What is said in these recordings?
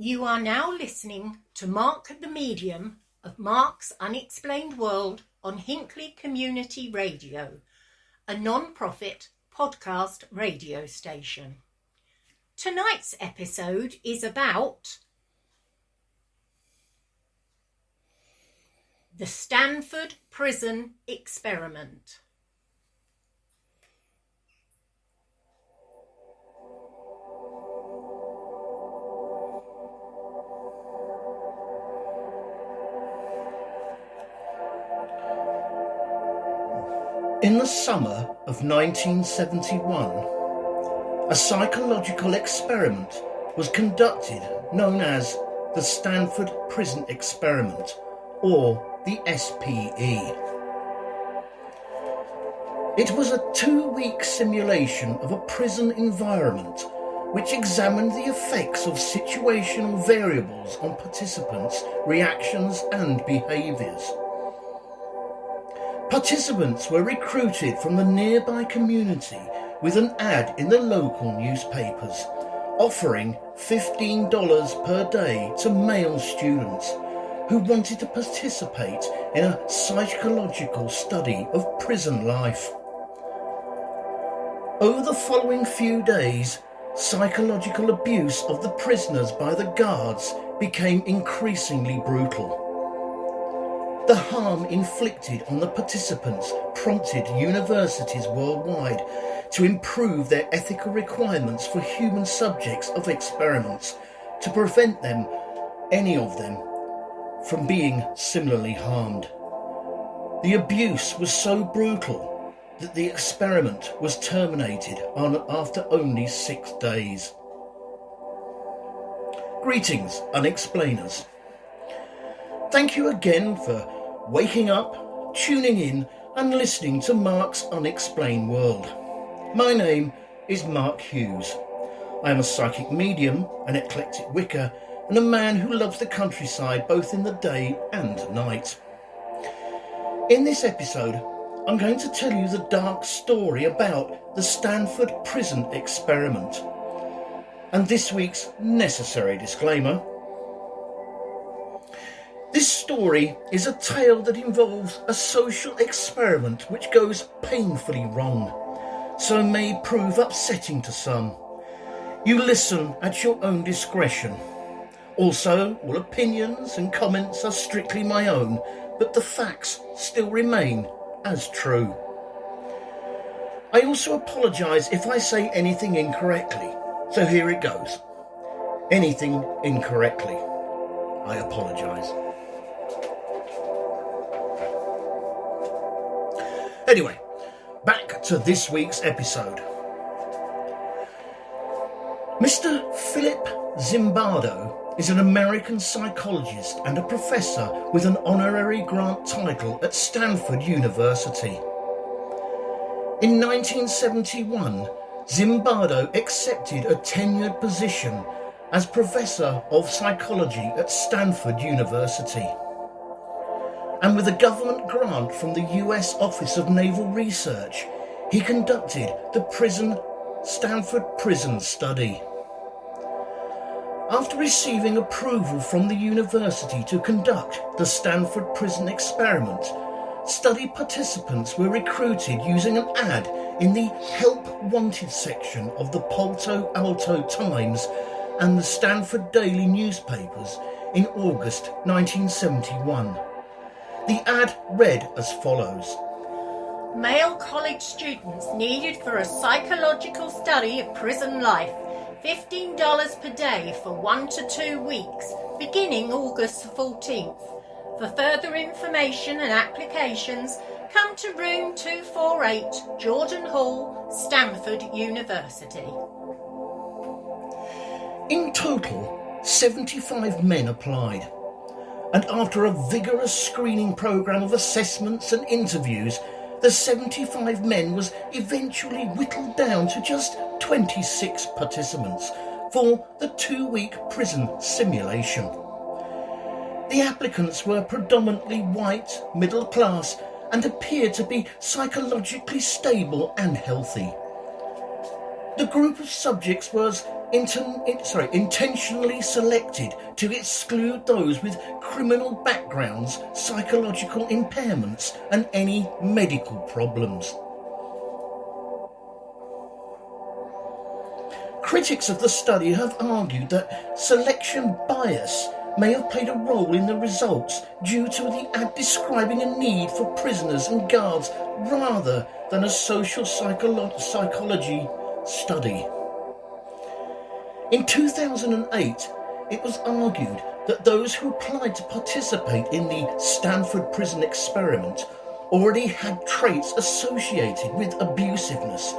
You are now listening to Mark the Medium of Mark's Unexplained World on Hinckley Community Radio, a non-profit podcast radio station. Tonight's episode is about the Stanford Prison Experiment. In the summer of 1971, a psychological experiment was conducted known as the Stanford Prison Experiment, or the SPE. It was a 2-week simulation of a prison environment which examined the effects of situational variables on participants' reactions and behaviours. Participants were recruited from the nearby community with an ad in the local newspapers, offering $15 per day to male students who wanted to participate in a psychological study of prison life. Over the following few days, psychological abuse of the prisoners by the guards became increasingly brutal. The harm inflicted on the participants prompted universities worldwide to improve their ethical requirements for human subjects of experiments to prevent them, any of them, from being similarly harmed. The abuse was so brutal that the experiment was terminated after only 6 days. Greetings, Unexplainers. Thank you again for waking up, tuning in and listening to Mark's Unexplained World. My name is Mark Hughes. I am a psychic medium, an eclectic Wicca, and a man who loves the countryside both in the day and night. In this episode, I'm going to tell you the dark story about the Stanford Prison Experiment. And this week's necessary disclaimer. This story is a tale that involves a social experiment which goes painfully wrong, so may prove upsetting to some. You listen at your own discretion. Also, all opinions and comments are strictly my own, but the facts still remain as true. I also apologise if I say anything incorrectly, so here it goes. Anything incorrectly, I apologise. Anyway, back to this week's episode. Mr. Philip Zimbardo is an American psychologist and a professor with an honorary grant title at Stanford University. In 1971, Zimbardo accepted a tenured position as professor of psychology at Stanford University. And with a government grant from the US Office of Naval Research, he conducted the Stanford Prison Study. After receiving approval from the university to conduct the Stanford Prison Experiment, study participants were recruited using an ad in the Help Wanted section of the Palo Alto Times and the Stanford Daily newspapers in August 1971. The ad read as follows. Male college students needed for a psychological study of prison life. $15 per day for 1 to 2 weeks, beginning August 14th. For further information and applications, come to room 248, Jordan Hall, Stanford University. In total, 75 men applied. And after a vigorous screening programme of assessments and interviews, the 75 men was eventually whittled down to just 26 participants for the 2-week prison simulation. The applicants were predominantly white, middle class, and appeared to be psychologically stable and healthy. The group of subjects was intentionally selected to exclude those with criminal backgrounds, psychological impairments, and any medical problems. Critics of the study have argued that selection bias may have played a role in the results due to the ad describing a need for prisoners and guards rather than a social psychology study. In 2008, it was argued that those who applied to participate in the Stanford prison experiment already had traits associated with abusiveness,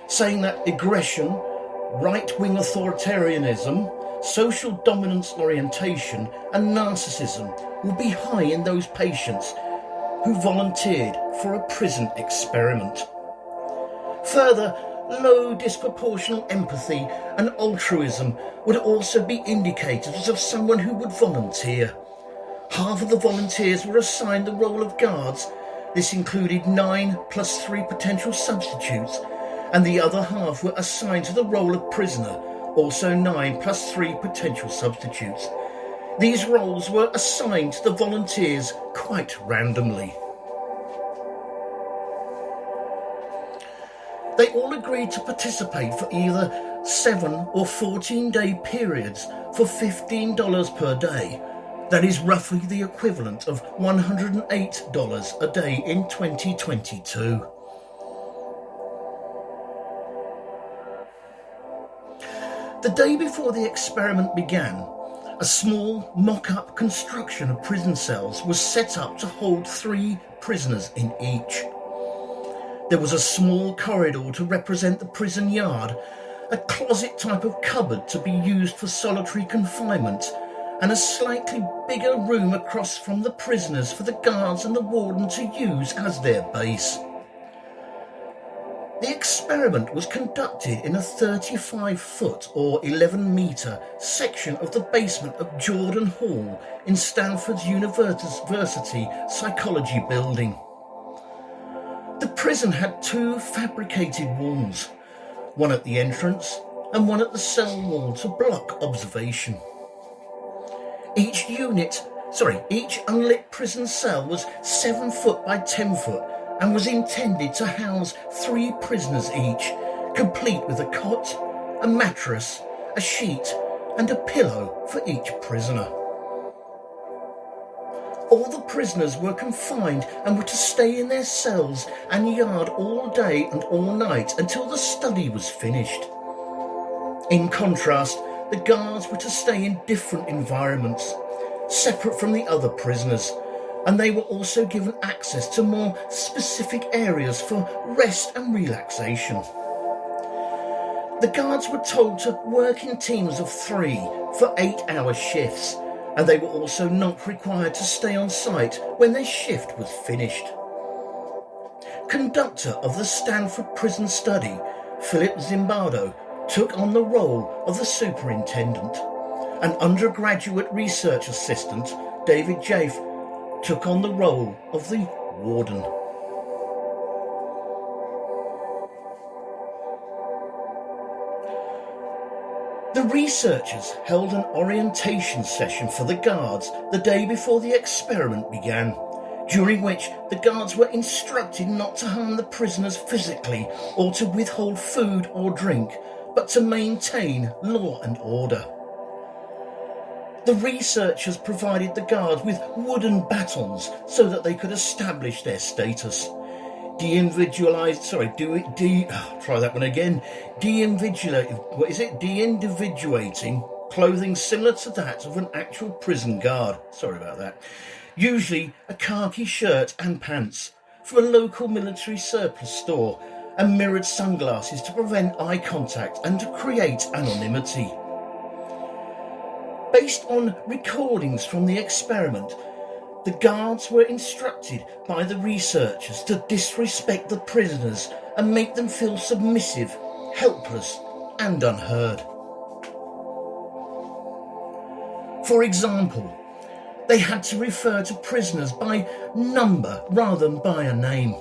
saying that aggression, right-wing authoritarianism, social dominance orientation, and narcissism will be high in those patients who volunteered for a prison experiment. Further, low disproportional empathy and altruism would also be indicators of someone who would volunteer. Half of the volunteers were assigned the role of guards. This included 9 plus 3 potential substitutes, and the other half were assigned to the role of prisoner, also 9 plus 3 potential substitutes. These roles were assigned to the volunteers quite randomly. They all agreed to participate for either 7 or 14-day periods for $15 per day. That is roughly the equivalent of $108 a day in 2022. The day before the experiment began, a small mock-up construction of prison cells was set up to hold 3 prisoners in each. There was a small corridor to represent the prison yard, a closet type of cupboard to be used for solitary confinement, and a slightly bigger room across from the prisoners for the guards and the warden to use as their base. The experiment was conducted in a 35-foot or 11-metre section of the basement of Jordan Hall in Stanford University Psychology Building. The prison had 2 fabricated walls, one at the entrance and one at the cell wall to block observation. Each unlit prison cell was 7 foot by 10 foot and was intended to house 3 prisoners each, complete with a cot, a mattress, a sheet, and a pillow for each prisoner. All the prisoners were confined and were to stay in their cells and yard all day and all night until the study was finished. In contrast, the guards were to stay in different environments, separate from the other prisoners, and they were also given access to more specific areas for rest and relaxation. The guards were told to work in teams of 3 for 8-hour shifts, and they were also not required to stay on site when their shift was finished. Conductor of the Stanford prison study, Philip Zimbardo, took on the role of the superintendent. An undergraduate research assistant, David Jaffe, took on the role of the warden. The researchers held an orientation session for the guards the day before the experiment began, during which the guards were instructed not to harm the prisoners physically or to withhold food or drink, but to maintain law and order. The researchers provided the guards with wooden batons so that they could establish their status. De-individuating clothing similar to that of an actual prison guard. Usually a khaki shirt and pants from a local military surplus store, and mirrored sunglasses to prevent eye contact and to create anonymity. Based on recordings from the experiment, the guards were instructed by the researchers to disrespect the prisoners and make them feel submissive, helpless, and unheard. For example, they had to refer to prisoners by number rather than by a name.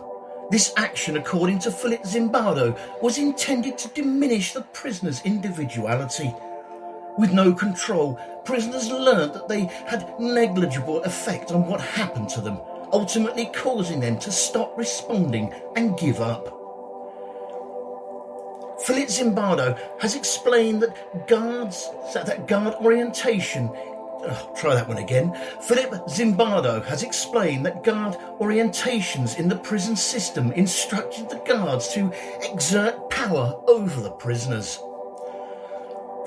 This action, according to Philip Zimbardo, was intended to diminish the prisoners' individuality. With no control, prisoners learned that they had negligible effect on what happened to them, ultimately causing them to stop responding and give up. Philip Zimbardo has explained that guard orientation. Philip Zimbardo has explained that guard orientations in the prison system instructed the guards to exert power over the prisoners.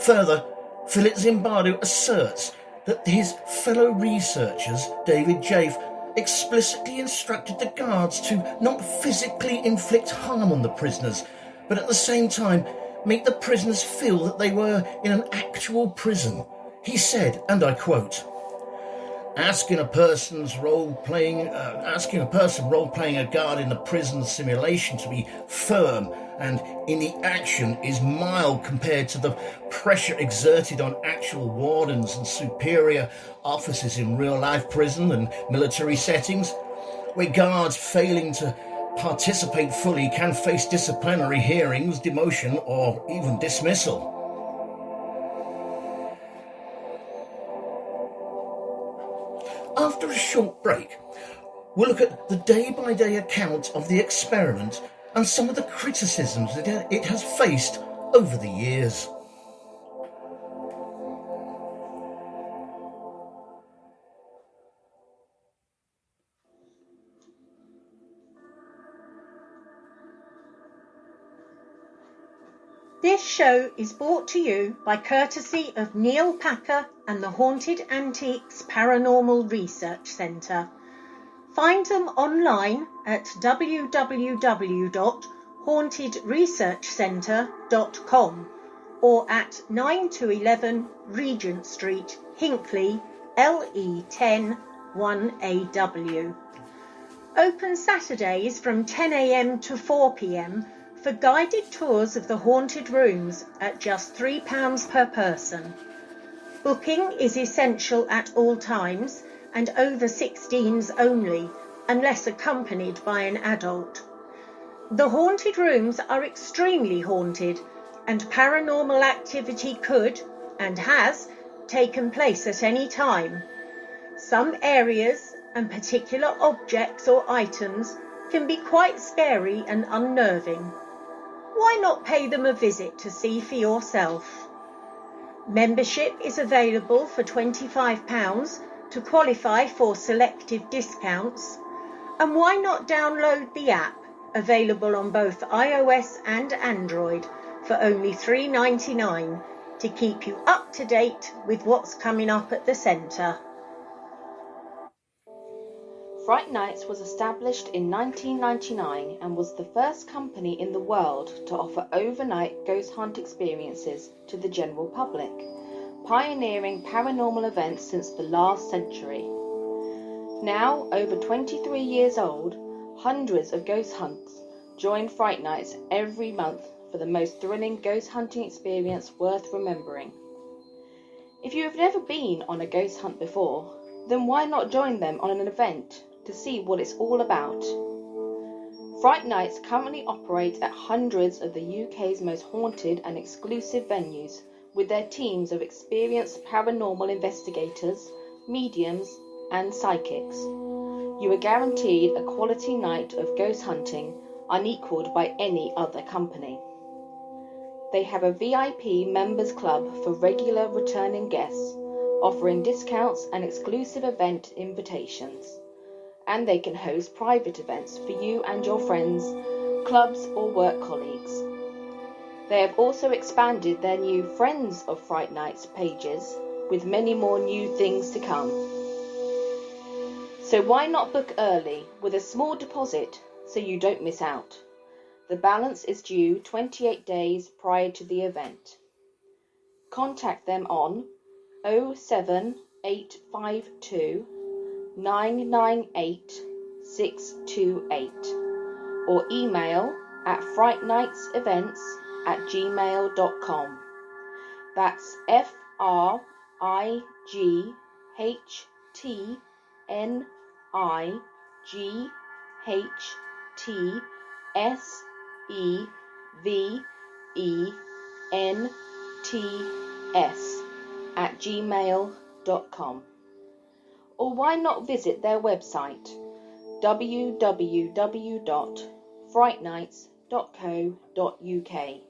Further, Philip Zimbardo asserts that his fellow researchers, David Jaffe, explicitly instructed the guards to not physically inflict harm on the prisoners, but at the same time make the prisoners feel that they were in an actual prison. He said, and I quote, asking a person role-playing a guard in the prison simulation to be firm and in the action is mild compared to the pressure exerted on actual wardens and superior officers in real-life prison and military settings, where guards failing to participate fully can face disciplinary hearings, demotion, or even dismissal. After a short break, we'll look at the day-by-day account of the experiment and some of the criticisms that it has faced over the years. This show is brought to you by courtesy of Neil Packer and the Haunted Antiques Paranormal Research Centre. Find them online at www.hauntedresearchcentre.com or at 9 to 11 Regent Street, Hinckley, LE10 1AW. Open Saturdays from 10 a.m. to 4 p.m. for guided tours of the haunted rooms at just £3 per person. Booking is essential at all times and over 16s only, unless accompanied by an adult. The haunted rooms are extremely haunted, and paranormal activity could, and has, taken place at any time. Some areas and particular objects or items can be quite scary and unnerving. Why not pay them a visit to see for yourself? Membership is available for £25 to qualify for selective discounts. And why not download the app, available on both iOS and Android, for only $3.99 to keep you up to date with what's coming up at the centre. Fright Nights was established in 1999 and was the first company in the world to offer overnight ghost hunt experiences to the general public, pioneering paranormal events since the last century. Now, over 23 years old, hundreds of ghost hunts join Fright Nights every month for the most thrilling ghost hunting experience worth remembering. If you have never been on a ghost hunt before, then why not join them on an event to see what it's all about? Fright Nights currently operate at hundreds of the UK's most haunted and exclusive venues with their teams of experienced paranormal investigators, mediums and psychics. You are guaranteed a quality night of ghost hunting unequalled by any other company. They have a VIP members club for regular returning guests, offering discounts and exclusive event invitations. And they can host private events for you and your friends, clubs or work colleagues. They have also expanded their new Friends of Fright Nights pages with many more new things to come. So why not book early with a small deposit so you don't miss out? The balance is due 28 days prior to the event. Contact them on 07852 998 628 or email at frightnightsevents@gmail.com. That's FRIGHTNIGHT SEVENTS@gmail.com. Or why not visit their website www.frightnights.co.uk,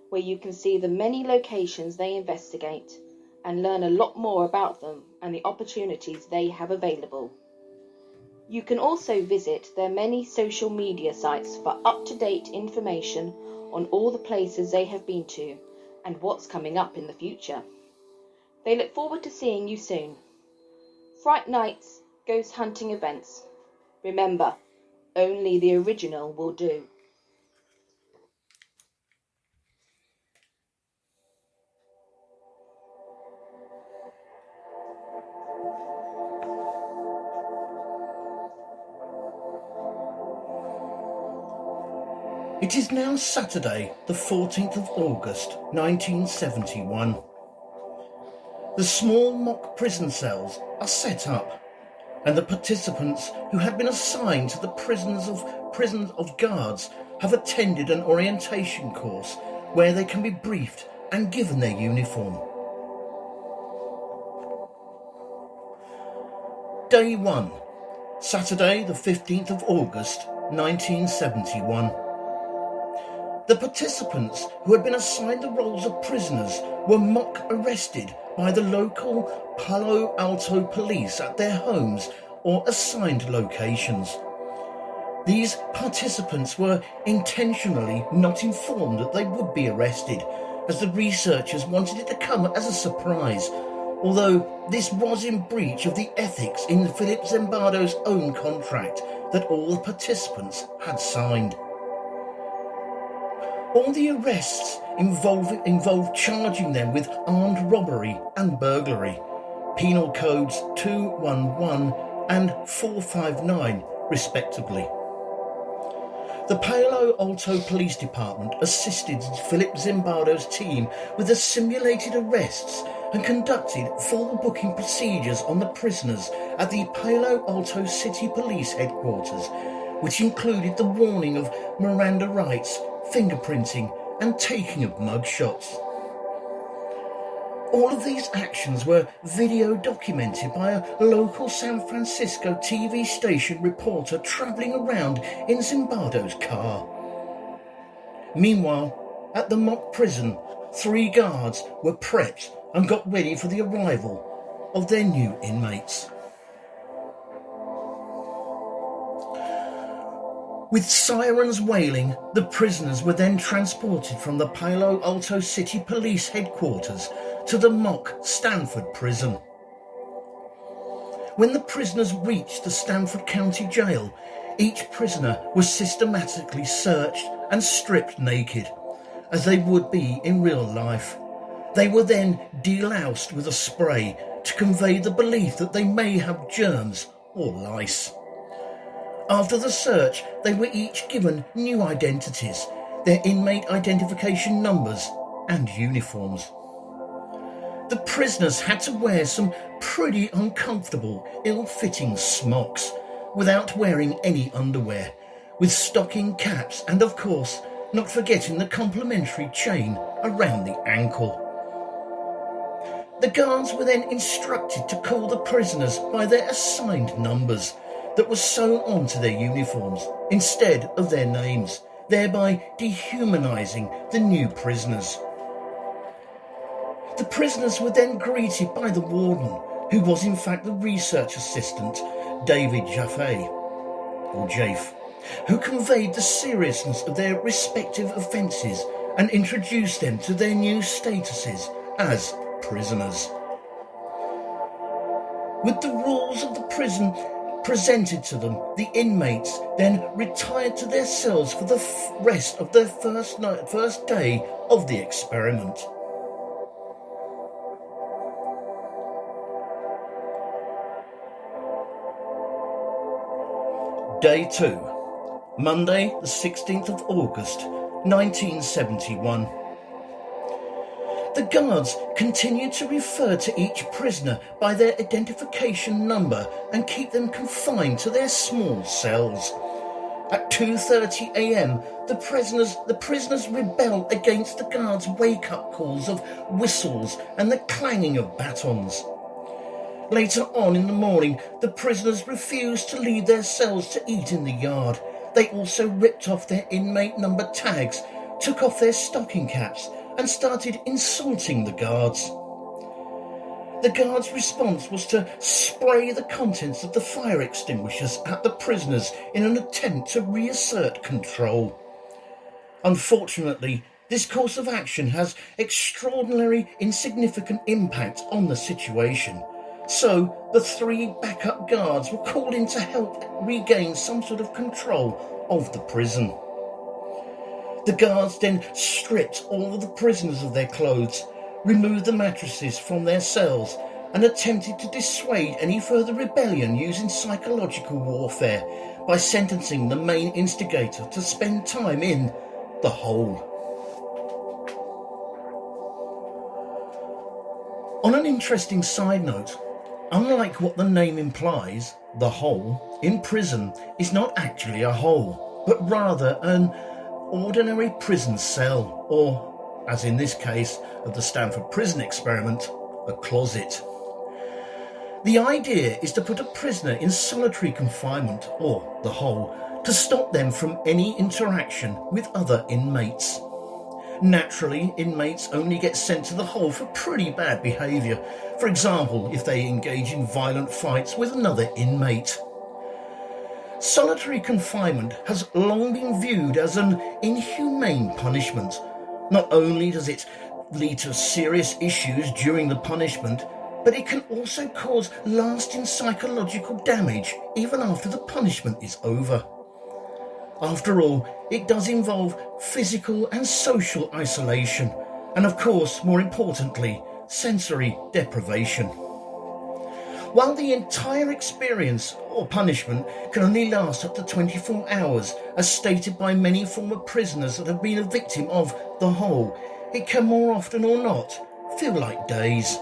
where you can see the many locations they investigate and learn a lot more about them and the opportunities they have available. You can also visit their many social media sites for up-to-date information on all the places they have been to and what's coming up in the future. They look forward to seeing you soon. Fright Nights Ghost Hunting Events. Remember, only the original will do. It is now Saturday, the 14th of August, 1971. The small mock prison cells are set up, and the participants who had been assigned to the prisons of guards have attended an orientation course where they can be briefed and given their uniform. Day 1, Saturday the 15th of August, 1971. The participants who had been assigned the roles of prisoners were mock arrested by the local Palo Alto police at their homes or assigned locations. These participants were intentionally not informed that they would be arrested, as the researchers wanted it to come as a surprise, although this was in breach of the ethics in Philip Zimbardo's own contract that all the participants had signed. All the arrests involved charging them with armed robbery and burglary, penal codes 211 and 459 respectively. The Palo Alto Police Department assisted Philip Zimbardo's team with the simulated arrests and conducted full booking procedures on the prisoners at the Palo Alto City Police Headquarters, which included the warning of Miranda rights, fingerprinting and taking of mugshots. All of these actions were video documented by a local San Francisco TV station reporter travelling around in Zimbardo's car. Meanwhile, at the mock prison, 3 guards were prepped and got ready for the arrival of their new inmates. With sirens wailing, the prisoners were then transported from the Palo Alto City Police Headquarters to the mock Stanford prison. When the prisoners reached the Stanford County Jail, each prisoner was systematically searched and stripped naked, as they would be in real life. They were then deloused with a spray to convey the belief that they may have germs or lice. After the search, they were each given new identities, their inmate identification numbers and uniforms. The prisoners had to wear some pretty uncomfortable, ill-fitting smocks without wearing any underwear, with stocking caps and, of course, not forgetting the complimentary chain around the ankle. The guards were then instructed to call the prisoners by their assigned numbers that was sewn onto their uniforms instead of their names, thereby dehumanising the new prisoners. The prisoners were then greeted by the warden, who was in fact the research assistant, David Jaffe, who conveyed the seriousness of their respective offences and introduced them to their new statuses as prisoners. With the rules of the prison presented to them, the inmates then retired to their cells for the rest of their first day of the experiment. Day 2, Monday the 16th of August, 1971. The guards continued to refer to each prisoner by their identification number and keep them confined to their small cells. At 2:30 a.m, the prisoners rebelled against the guards' wake-up calls of whistles and the clanging of batons. Later on in the morning, the prisoners refused to leave their cells to eat in the yard. They also ripped off their inmate number tags, took off their stocking caps, and started insulting the guards. The guards' response was to spray the contents of the fire extinguishers at the prisoners in an attempt to reassert control. Unfortunately, this course of action has extraordinarily insignificant impact on the situation. So the 3 backup guards were called in to help regain some sort of control of the prison. The guards then stripped all of the prisoners of their clothes, removed the mattresses from their cells, and attempted to dissuade any further rebellion using psychological warfare by sentencing the main instigator to spend time in the hole. On an interesting side note, unlike what the name implies, the hole in prison is not actually a hole, but rather an ordinary prison cell, or, as in this case of the Stanford prison experiment, a closet. The idea is to put a prisoner in solitary confinement, or the hole, to stop them from any interaction with other inmates. Naturally, inmates only get sent to the hole for pretty bad behaviour. For example, if they engage in violent fights with another inmate. Solitary confinement has long been viewed as an inhumane punishment. Not only does it lead to serious issues during the punishment, but it can also cause lasting psychological damage even after the punishment is over. After all, it does involve physical and social isolation, and of course, more importantly, sensory deprivation. While the entire experience or punishment can only last up to 24 hours, as stated by many former prisoners that have been a victim of the hole, it can more often or not feel like days.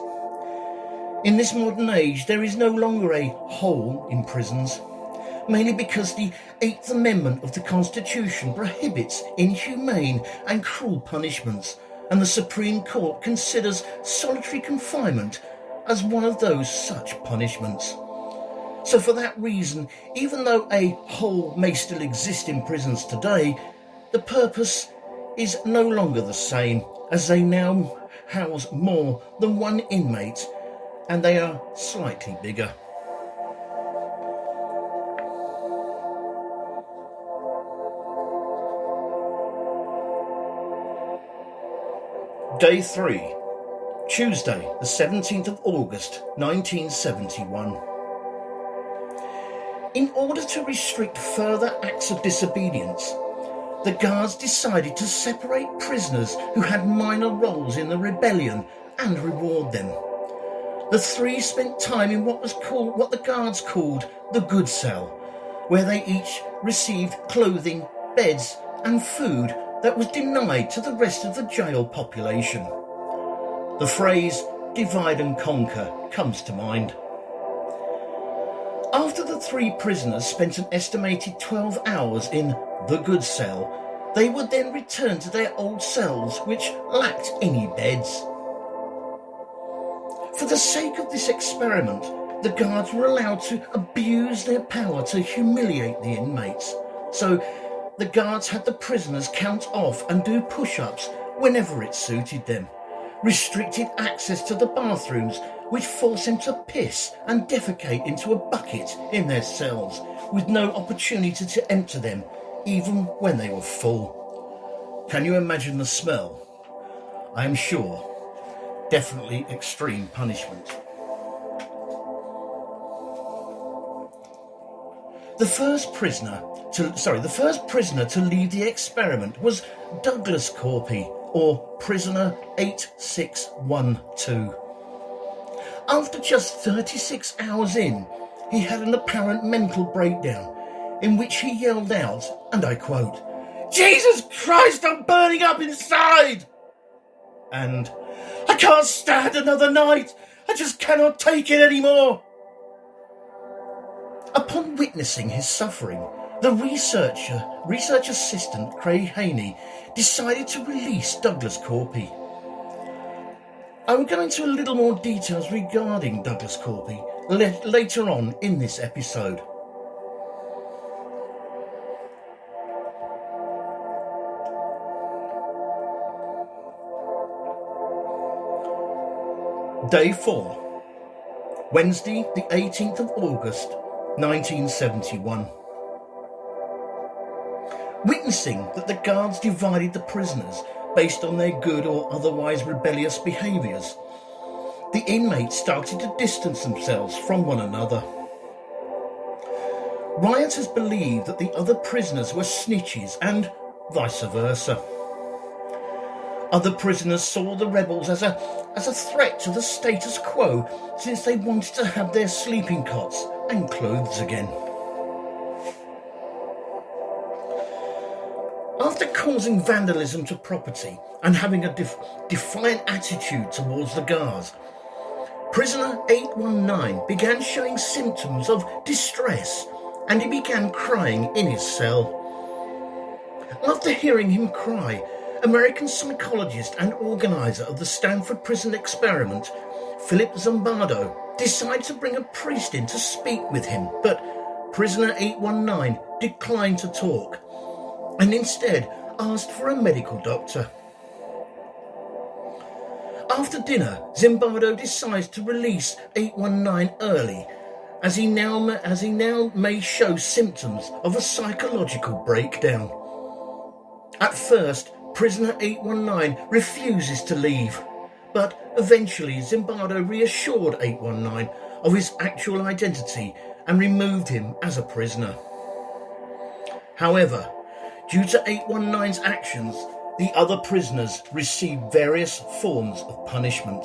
In this modern age, there is no longer a hole in prisons, mainly because the 8th Amendment of the Constitution prohibits inhumane and cruel punishments, and the Supreme Court considers solitary confinement as one of those such punishments. So for that reason, even though a hole may still exist in prisons today, the purpose is no longer the same, as they now house more than one inmate, and they are slightly bigger. Day 3, Tuesday, the 17th of August, 1971. In order to restrict further acts of disobedience, the guards decided to separate prisoners who had minor roles in the rebellion and reward them. The 3 spent time in what the guards called the good cell, where they each received clothing, beds, and food that was denied to the rest of the jail population. The phrase divide and conquer comes to mind. After the 3 prisoners spent an estimated 12 hours in the good cell, they would then return to their old cells which lacked any beds. For the sake of this experiment, the guards were allowed to abuse their power to humiliate the inmates. So the guards had the prisoners count off and do push-ups whenever it suited them, restricted access to the bathrooms, which forced them to piss and defecate into a bucket in their cells, with no opportunity to empty them, even when they were full. Can you imagine the smell? I am sure. Definitely extreme punishment. The first prisoner to leave the experiment was Douglas Corpy, or Prisoner 8612. After just 36 hours in, he had an apparent mental breakdown in which he yelled out, and I quote, "Jesus Christ, I'm burning up inside!" And, "I can't stand another night! I just cannot take it anymore!" Upon witnessing his suffering, The research assistant Craig Haney decided to release Douglas Corpy. I will go into a little more details regarding Douglas Corpy later on in this episode. Day 4, Wednesday the 18th of August 1971. Witnessing that the guards divided the prisoners based on their good or otherwise rebellious behaviours, the inmates started to distance themselves from one another. Rioters believed that the other prisoners were snitches and vice versa. Other prisoners saw the rebels as a threat to the status quo, since they wanted to have their sleeping cots and clothes again. After causing vandalism to property and having a defiant attitude towards the guards, prisoner 819 began showing symptoms of distress, and he began crying in his cell. After hearing him cry, American psychologist and organiser of the Stanford prison experiment, Philip Zimbardo, decided to bring a priest in to speak with him, but prisoner 819 declined to talk and instead asked for a medical doctor. After dinner, Zimbardo decides to release 819 early, as he now may show symptoms of a psychological breakdown. At first, prisoner 819 refuses to leave, but eventually Zimbardo reassured 819 of his actual identity and removed him as a prisoner. However, due to 819's actions, the other prisoners received various forms of punishment.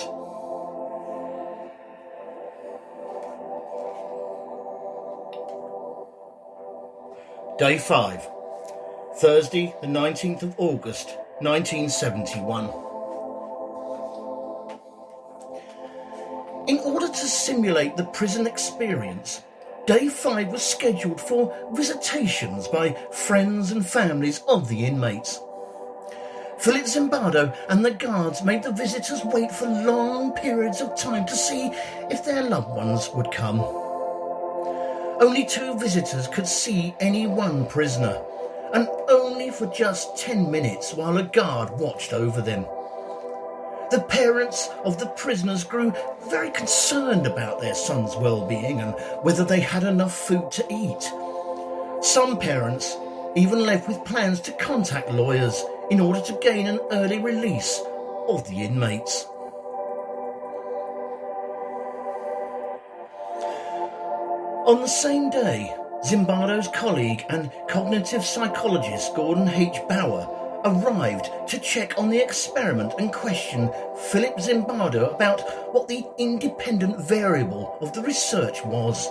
Day 5, Thursday the 19th of August 1971. In order to simulate the prison experience, Day 5 was scheduled for visitations by friends and families of the inmates. Philip Zimbardo and the guards made the visitors wait for long periods of time to see if their loved ones would come. Only 2 visitors could see any one prisoner, and only for just 10 minutes while a guard watched over them. The parents of the prisoners grew very concerned about their son's well-being and whether they had enough food to eat. Some parents even left with plans to contact lawyers in order to gain an early release of the inmates. On the same day, Zimbardo's colleague and cognitive psychologist Gordon H. Bauer arrived to check on the experiment and question Philip Zimbardo about what the independent variable of the research was.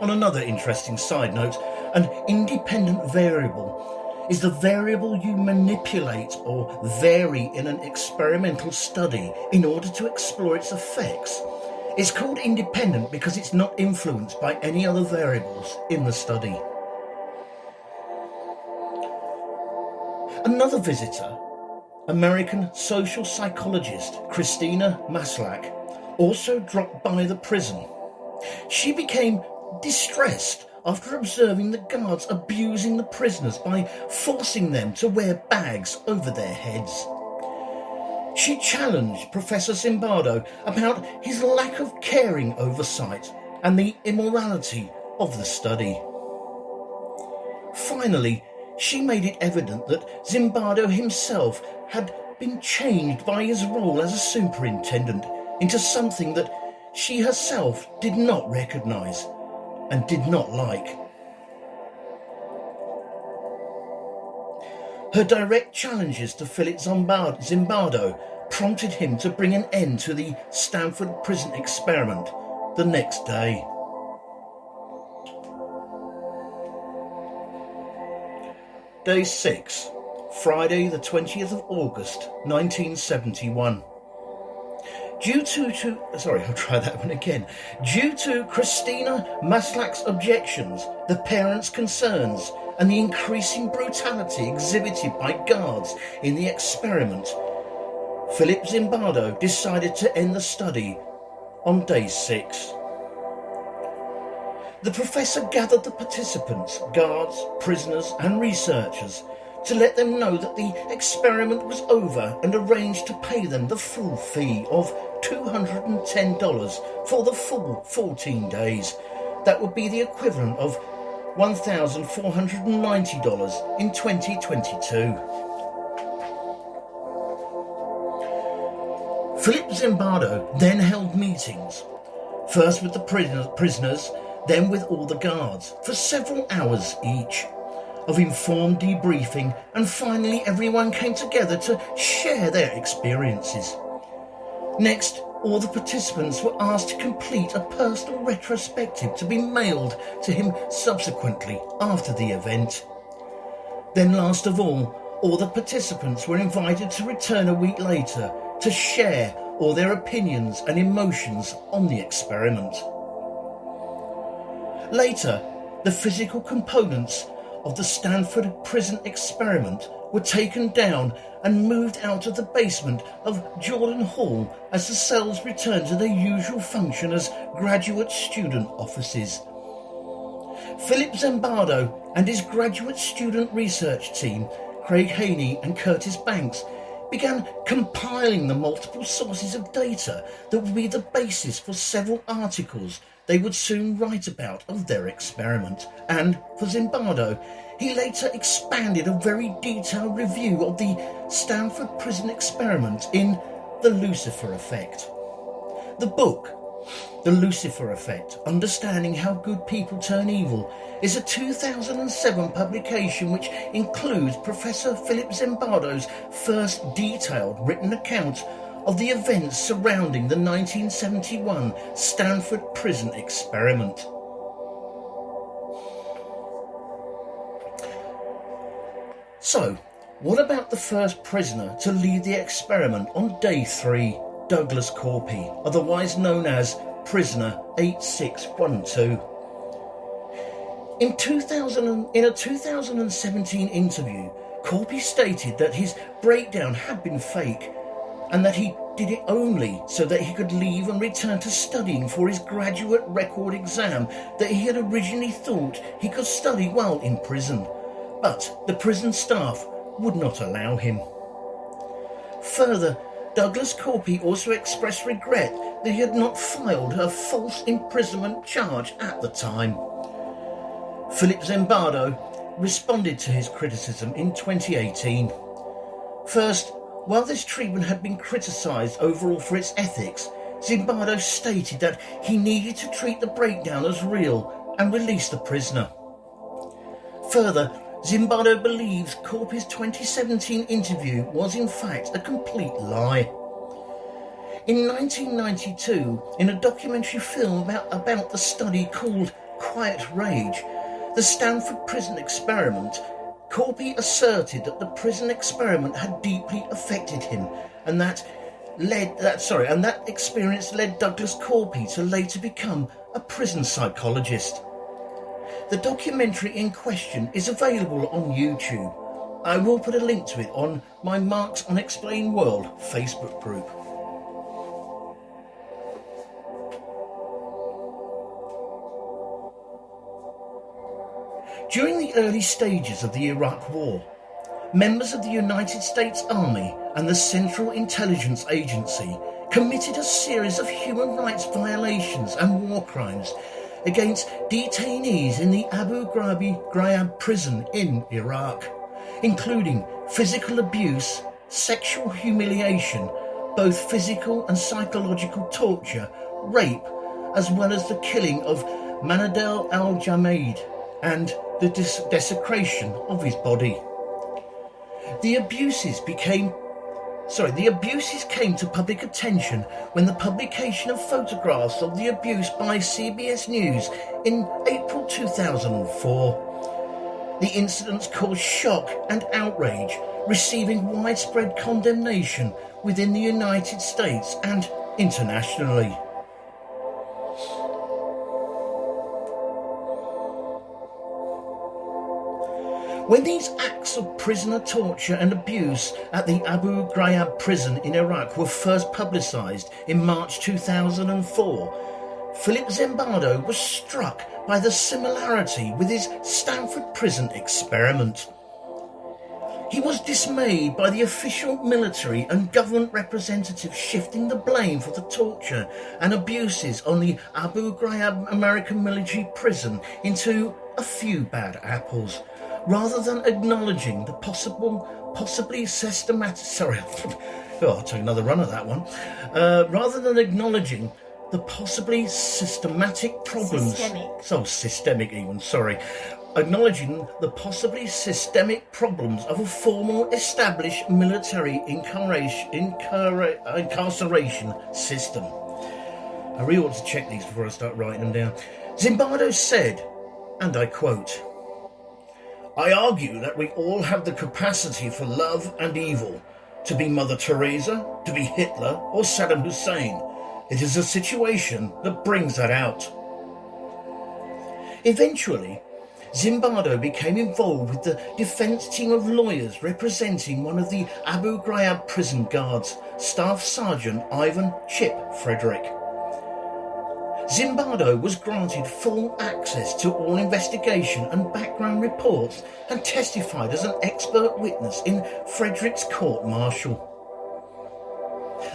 On another interesting side note, an independent variable is the variable you manipulate or vary in an experimental study in order to explore its effects. It's called independent because it's not influenced by any other variables in the study. Another visitor, American social psychologist Christina Maslach, also dropped by the prison. She became distressed after observing the guards abusing the prisoners by forcing them to wear bags over their heads. She challenged Professor Zimbardo about his lack of caring oversight and the immorality of the study. Finally, she made it evident that Zimbardo himself had been changed by his role as a superintendent into something that she herself did not recognise and did not like. Her direct challenges to Philip Zimbardo prompted him to bring an end to the Stanford prison experiment the next day. Day 6, Friday the 20th of August 1971. Due to Christina Maslach's objections, the parents' concerns, and the increasing brutality exhibited by guards in the experiment, Philip Zimbardo decided to end the study on day 6. The professor gathered the participants, guards, prisoners, and researchers to let them know that the experiment was over and arranged to pay them the full fee of $210 for the full 14 days. That would be the equivalent of $1,490 in 2022. Philip Zimbardo then held meetings, first with the prisoners, then with all the guards, for several hours each, of informed debriefing, and finally everyone came together to share their experiences. Next, all the participants were asked to complete a personal retrospective to be mailed to him subsequently after the event. Then last of all the participants were invited to return a week later to share all their opinions and emotions on the experiment. Later, the physical components of the Stanford prison experiment were taken down and moved out of the basement of Jordan Hall as the cells returned to their usual function as graduate student offices. Philip Zimbardo and his graduate student research team, Craig Haney and Curtis Banks, began compiling the multiple sources of data that would be the basis for several articles they would soon write about of their experiment. And for Zimbardo, he later expanded a very detailed review of the Stanford prison experiment in The Lucifer Effect. The book, The Lucifer Effect, Understanding How Good People Turn Evil, is a 2007 publication which includes Professor Philip Zimbardo's first detailed written account of the events surrounding the 1971 Stanford prison experiment. So, what about the first prisoner to lead the experiment on day 3, Douglas Corpy, otherwise known as Prisoner 8612? In a 2017 interview, Corpy stated that his breakdown had been fake and that he did it only so that he could leave and return to studying for his graduate record exam that he had originally thought he could study while in prison. But the prison staff would not allow him. Further, Douglas Corpy also expressed regret that he had not filed a false imprisonment charge at the time. Philip Zimbardo responded to his criticism in 2018. First, while this treatment had been criticised overall for its ethics, Zimbardo stated that he needed to treat the breakdown as real and release the prisoner. Further, Zimbardo believes Corpy's 2017 interview was in fact a complete lie. In 1992, in a documentary film about the study called Quiet Rage, the Stanford prison experiment, Corpy asserted that the prison experiment had deeply affected him, and that experience led Douglas Corpy to later become a prison psychologist. The documentary in question is available on YouTube. I will put a link to it on my Mark's Unexplained World Facebook group. During the early stages of the Iraq War, members of the United States Army and the Central Intelligence Agency committed a series of human rights violations and war crimes against detainees in the Abu Ghraib prison in Iraq, including physical abuse, sexual humiliation, both physical and psychological torture, rape, as well as the killing of Manadel al-Jamaid and the desecration of his body. The abuses came to public attention when the publication of photographs of the abuse by CBS News in April 2004. The incidents caused shock and outrage, receiving widespread condemnation within the United States and internationally. When these acts of prisoner torture and abuse at the Abu Ghraib prison in Iraq were first publicised in March 2004, Philip Zimbardo was struck by the similarity with his Stanford prison experiment. He was dismayed by the official military and government representatives shifting the blame for the torture and abuses on the Abu Ghraib American military prison into a few bad apples, rather than acknowledging the possibly systematic... I'll take another run at that one. Rather than acknowledging the possibly systematic problems... Acknowledging the possibly systemic problems of a formal established military incarceration system. I really ought to check these before I start writing them down. Zimbardo said, and I quote, "I argue that we all have the capacity for love and evil, to be Mother Teresa, to be Hitler or Saddam Hussein. It is a situation that brings that out." Eventually, Zimbardo became involved with the defence team of lawyers representing one of the Abu Ghraib prison guards, Staff Sergeant Ivan Chip Frederick. Zimbardo was granted full access to all investigation and background reports and testified as an expert witness in Frederick's court-martial.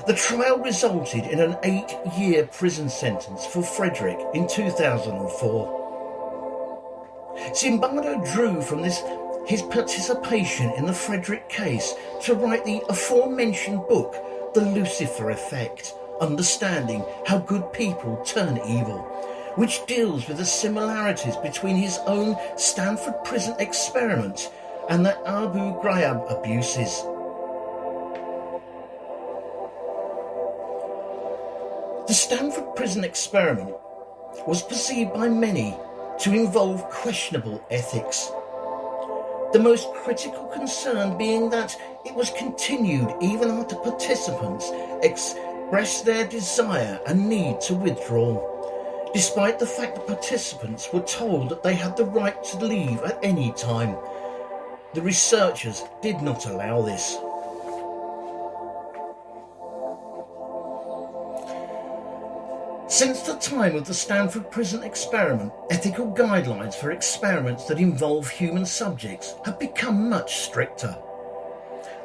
The trial resulted in an 8-year prison sentence for Frederick in 2004. Zimbardo drew from his participation in the Frederick case to write the aforementioned book, The Lucifer Effect, Understanding How Good People Turn Evil, which deals with the similarities between his own Stanford prison experiment and the Abu Ghraib abuses. The Stanford prison experiment was perceived by many to involve questionable ethics. The most critical concern being that it was continued even after participants expressed their desire and need to withdraw, despite the fact that participants were told that they had the right to leave at any time. The researchers did not allow this. Since the time of the Stanford prison experiment, ethical guidelines for experiments that involve human subjects have become much stricter.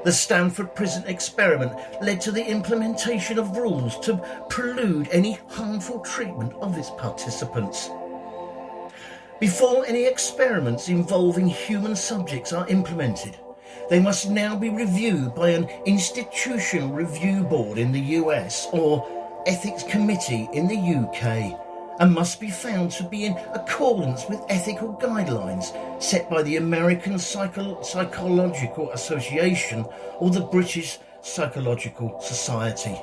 The Stanford prison experiment led to the implementation of rules to prelude any harmful treatment of its participants. Before any experiments involving human subjects are implemented, they must now be reviewed by an institutional review board in the US or ethics committee in the UK, and must be found to be in accordance with ethical guidelines set by the American Psychological Association or the British Psychological Society.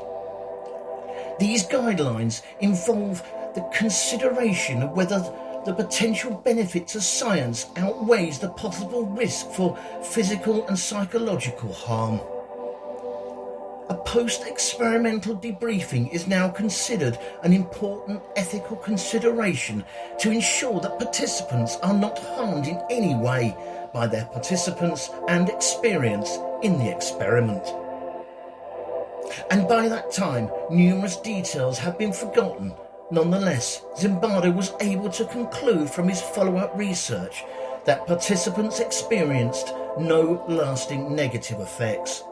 These guidelines involve the consideration of whether the potential benefit to science outweighs the possible risk for physical and psychological harm. A post-experimental debriefing is now considered an important ethical consideration to ensure that participants are not harmed in any way by their participants and experience in the experiment. And by that time, numerous details have been forgotten. Nonetheless, Zimbardo was able to conclude from his follow-up research that participants experienced no lasting negative effects.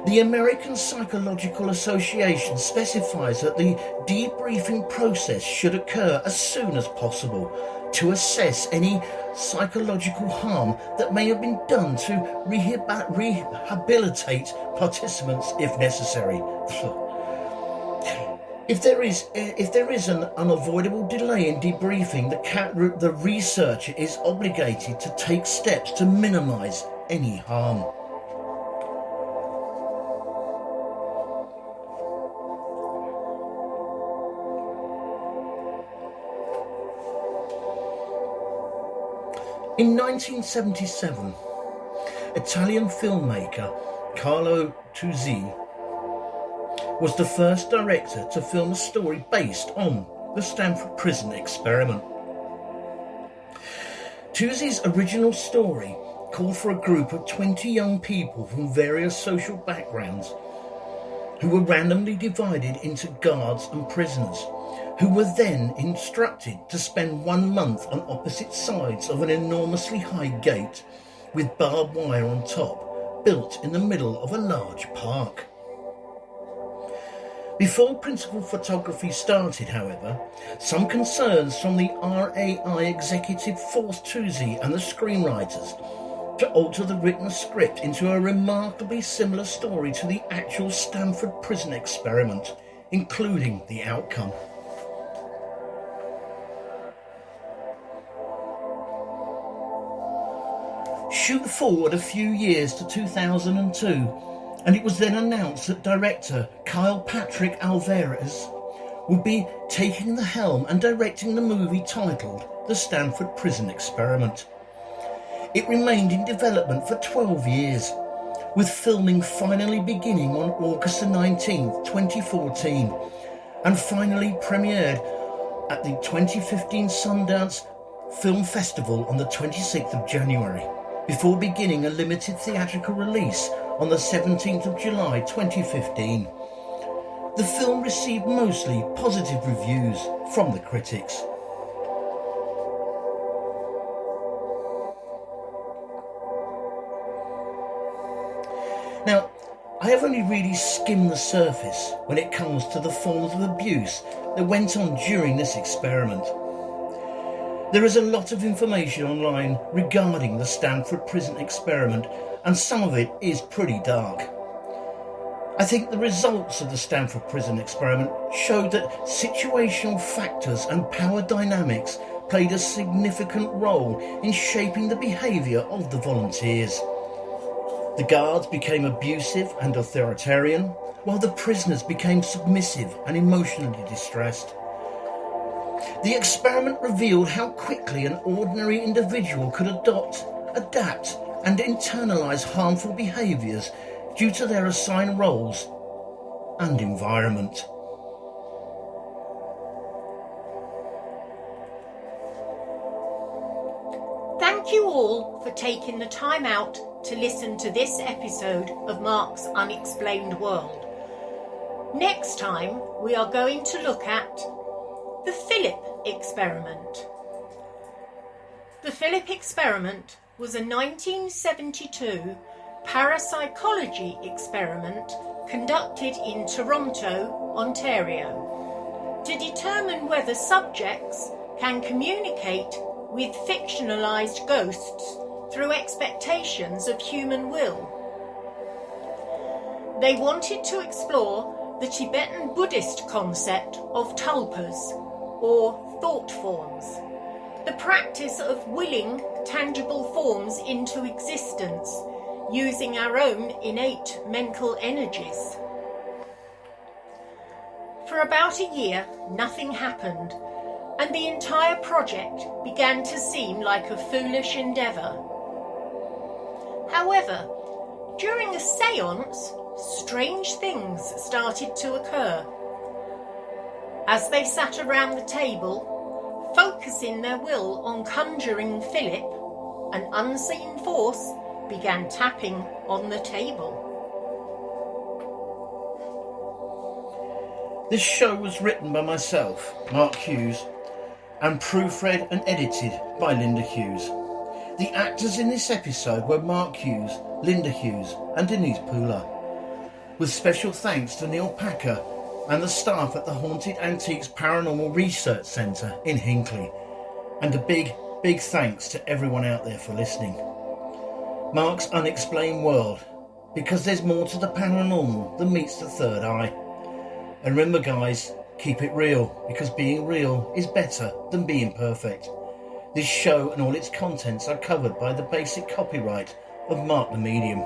The American Psychological Association specifies that the debriefing process should occur as soon as possible to assess any psychological harm that may have been done to rehabilitate participants if necessary. If there is an unavoidable delay in debriefing, the researcher is obligated to take steps to minimise any harm. In 1977, Italian filmmaker Carlo Tuzzi was the first director to film a story based on the Stanford prison experiment. Toozy's original story called for a group of 20 young people from various social backgrounds who were randomly divided into guards and prisoners, who were then instructed to spend 1 month on opposite sides of an enormously high gate with barbed wire on top, built in the middle of a large park. Before principal photography started, however, some concerns from the RAI executive forced Toozy and the screenwriters to alter the written script into a remarkably similar story to the actual Stanford prison experiment, including the outcome. Shoot forward a few years to 2002, and it was then announced that director Kyle Patrick Alvarez would be taking the helm and directing the movie titled The Stanford Prison Experiment. It remained in development for 12 years, with filming finally beginning on August 19, 2014, and finally premiered at the 2015 Sundance Film Festival on the 26th of January, before beginning a limited theatrical release on the 17th of July 2015. The film received mostly positive reviews from the critics. Now, I have only really skimmed the surface when it comes to the forms of abuse that went on during this experiment. There is a lot of information online regarding the Stanford prison experiment, and some of it is pretty dark. I think the results of the Stanford prison experiment showed that situational factors and power dynamics played a significant role in shaping the behaviour of the volunteers. The guards became abusive and authoritarian, while the prisoners became submissive and emotionally distressed. The experiment revealed how quickly an ordinary individual could adapt and internalise harmful behaviours due to their assigned roles and environment. Thank you all for taking the time out to listen to this episode of Mark's Unexplained World. Next time we are going to look at the Philip experiment. The Philip experiment was a 1972 parapsychology experiment conducted in Toronto, Ontario, to determine whether subjects can communicate with fictionalized ghosts through expectations of human will. They wanted to explore the Tibetan Buddhist concept of tulpas, or thought forms, the practice of willing tangible forms into existence using our own innate mental energies. For about a year, nothing happened, and the entire project began to seem like a foolish endeavour. However, during a séance, strange things started to occur. As they sat around the table, focusing their will on conjuring Philip, an unseen force began tapping on the table. This show was written by myself, Mark Hughes, and proofread and edited by Linda Hughes. The actors in this episode were Mark Hughes, Linda Hughes and Denise Pula, with special thanks to Neil Packer and the staff at the Haunted Antiques Paranormal Research Centre in Hinckley, and a big thanks to everyone out there for listening. Mark's Unexplained World, because there's more to the paranormal than meets the third eye. And remember guys, keep it real, because being real is better than being perfect. This show and all its contents are covered by the basic copyright of Mark the Medium.